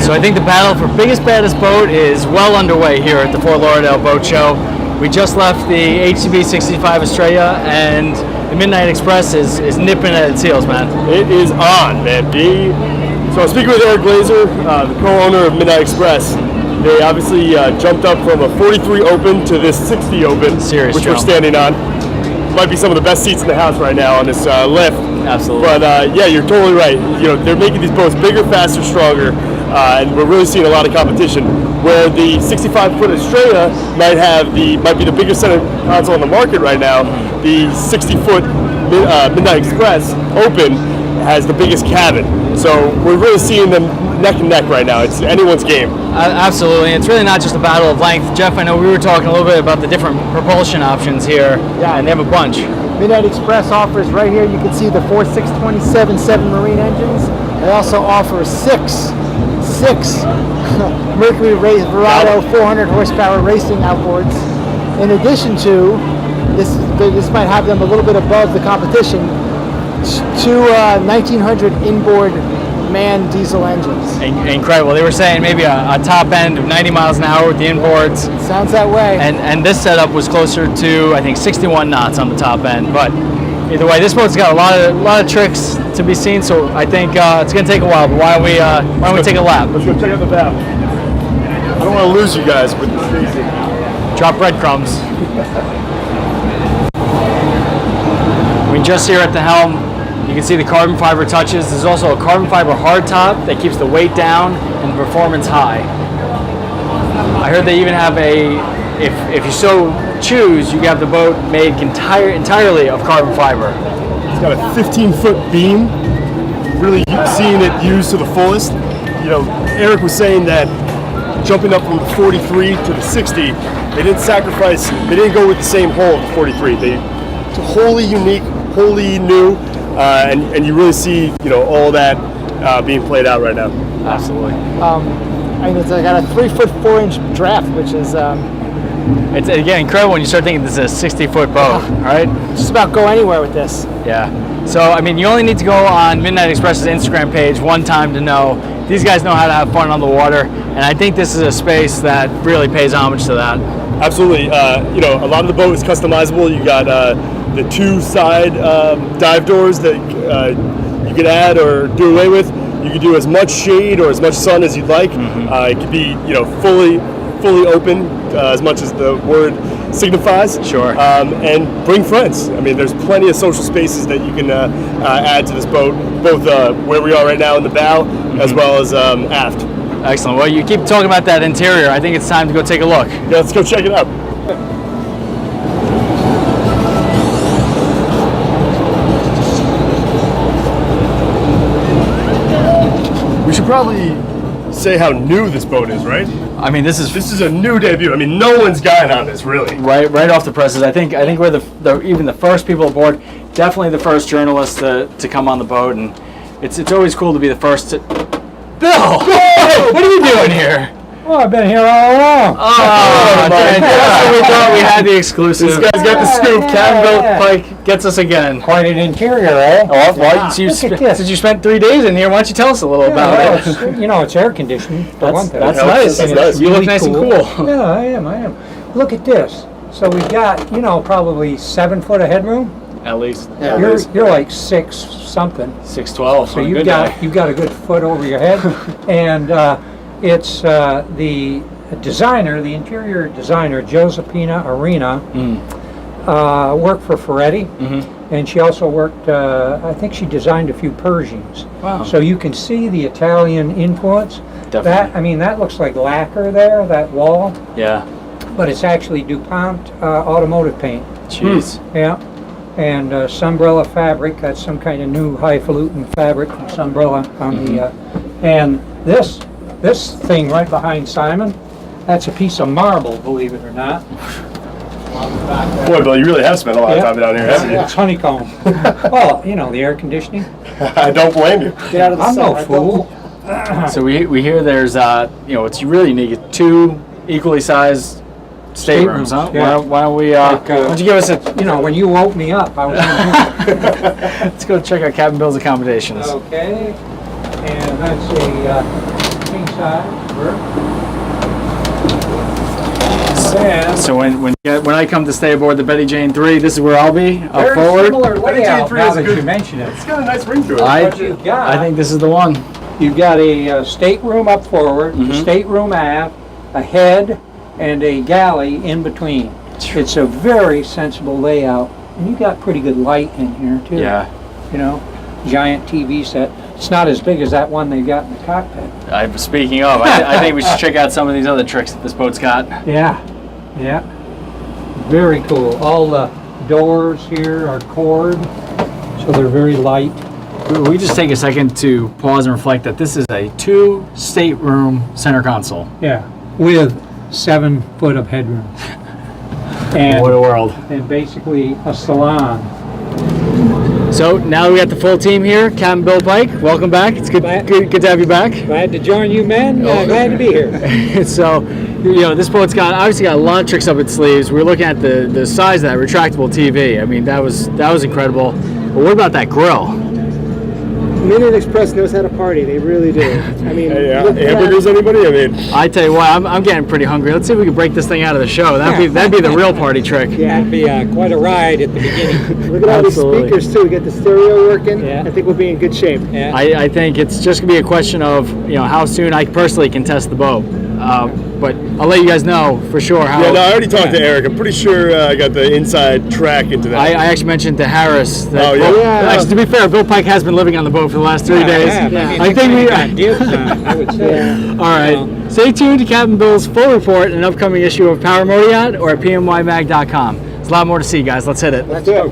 So I think the battle for biggest, baddest boat is well underway here at the Fort Lauderdale Boat Show. We just left the HCB 65 Australia, and the Midnight Express is nipping at its heels, man. It is on, man. So I'm speaking with Eric Glazer, the co-owner of Midnight Express. They obviously jumped up from a 43 Open to this 60 Open, which we're standing on. Might be some of the best seats in the house right now on this lift. Absolutely. But yeah, you're totally right. You know, they're making these boats bigger, faster, stronger, and we're really seeing a lot of competition. Where the 65-foot Australia might be the biggest center console on the market right now, the 60-foot Midnight Express Open has the biggest cabin. So we're really seeing them neck and neck right now. It's anyone's game. Absolutely. It's really not just a battle of length. Jeff, I know we were talking a little bit about the different propulsion options here. Yeah, and they have a bunch. Midnight Express offers right here, you can see the 4627 7-marine engines. They also offer six Mercury Verado 400 horsepower racing outboards. In addition to, this might have them a little bit above the competition, two 1900 inboard manned diesel engines. Incredible. They were saying maybe a top end of 90 miles an hour with the inboards. Sounds that way. And this setup was closer to, I think, 61 knots on the top end. But either way, this boat's got a lot of tricks to be seen. So I think it's going to take a while. But why don't we take a lap? Let's go check out the bow. I don't want to lose you guys with this racing. Drop breadcrumbs. We're just here at the helm. You can see the carbon fiber touches. There's also a carbon fiber hardtop that keeps the weight down and the performance high. I heard they even have if you so choose, you can have the boat made entirely of carbon fiber. It's got a 15-foot beam. Really seeing it used to the fullest. You know, Eric was saying that jumping up from the 43 to the 60, they didn't go with the same hull of the 43. It's wholly unique, wholly new. And you really see, you know, all that being played out right now. Absolutely. And it's got a 3-foot 4-inch draft, which is it's again incredible when you start thinking this is a 60-foot boat, right? Just about go anywhere with this. Yeah. So I mean, you only need to go on Midnight Express's Instagram page one time to know these guys know how to have fun on the water, and I think this is a space that really pays homage to that. Absolutely. You know, a lot of the boat is customizable. You got the two side dive doors that you could add or do away with. You could do as much shade or as much sun as you'd like. It could be, you know, fully open, as much as the word signifies. Sure. And bring friends. I mean, there's plenty of social spaces that you can add to this boat, both where we are right now in the bow, as well as aft. Excellent. Well, you keep talking about that interior. I think it's time to go take a look. Yeah, let's go check it out. We should probably say how new this boat is, right? I mean, this is a new debut. I mean, no one's gotten on this, really. Right off the presses. I think we're even the first people aboard. Definitely the first journalists to come on the boat, and it's always cool to be the first to. Bill, what are you doing here? Well, I've been here all along. Oh, we thought we had the exclusive. This guy's got the scoop. Captain Bill Pike gets us again. Quite an interior, eh? Oh, well, since you spent 3 days in here, why don't you tell us a little about it? You know, it's air conditioned, for one thing. That's nice. That's nice. You look nice and cool. Yeah, I am. Look at this. So we've got, you know, probably 7 foot of headroom. At least. Yeah, you're like 6 something. 6'12". So you've got a good foot over your head, and it's the designer, the interior designer, Josephina Arena, worked for Ferretti, and she also worked, I think she designed a few Pershings. Wow. So you can see the Italian influence. Definitely. That looks like lacquer there, that wall. Yeah. But it's actually DuPont automotive paint. Jeez. Yeah. And Sunbrella fabric, that's some kind of new highfalutin fabric from Sunbrella on the, and this thing right behind Simon, that's a piece of marble, believe it or not. Boy, Bill, you really have spent a lot of time down here, haven't you? It's honeycomb. Well, you know, the air conditioning. I don't blame you. Get out of the I'm sun, no right, fool. So we hear there's you know, it's really unique. 2 equally sized staterooms, huh? Yeah. Why don't we? Why don't you give us a? You know, when you woke me up, I was. Let's go check out Captain Bill's accommodations. Okay, and let's see. king size berth. So when I come to stay aboard the Betty Jane 3, this is where I'll be, up Very forward. similar layout Jane 3 now is that good. you mention it. It's got a nice ring to it. What you've got, I think this is the one. you've got a stateroom up forward, a stateroom aft, a head, and a galley in between. It's a very sensible layout, and you got pretty good light in here too. Yeah. You know, giant TV set. It's not as big as that one they got in the cockpit. Speaking of, I think we should check out some of these other tricks that this boat's got. Yeah, yeah. Very cool. All the doors here are cord, so they're very light. We just take a second to pause and reflect that this is a 2-stateroom center console. Yeah, with 7 foot of headroom. And, What a world. and basically a salon. So now we got the full team here. Captain Bill Pike, welcome back. It's good to have you back. Glad to join you, men. Glad to be here. So, this boat's obviously got a lot of tricks up its sleeves. We're looking at the size of that retractable TV. I mean, that was incredible. But what about that grill? Midnight Express knows how to party. They really do. I mean, look at Hamburgers, anybody? I mean, I tell you what, I'm getting pretty hungry. Let's see if we can break this thing out of the show. That'd be the real party trick. That'd be quite a ride at the beginning. Look at all these Absolutely. speakers too. We got the stereo working. Yeah. I think we'll be in good shape. Yeah. I think it's just gonna be a question of how soon I personally can test the boat. But I'll let you guys know for sure how. I already talked to Eric. I'm pretty sure I got the inside track into that. I actually mentioned to Harris that. Oh, yeah? Yeah. Actually, to be fair, Bill Pike has been living on the boat for the last 3 days. I think we. got dibs on it, I would say. All right. Stay tuned to Captain Bill's full report in an upcoming issue of Power Motor Yacht or at pmymag.com. There's a lot more to see, guys. Let's hit it. Let's go.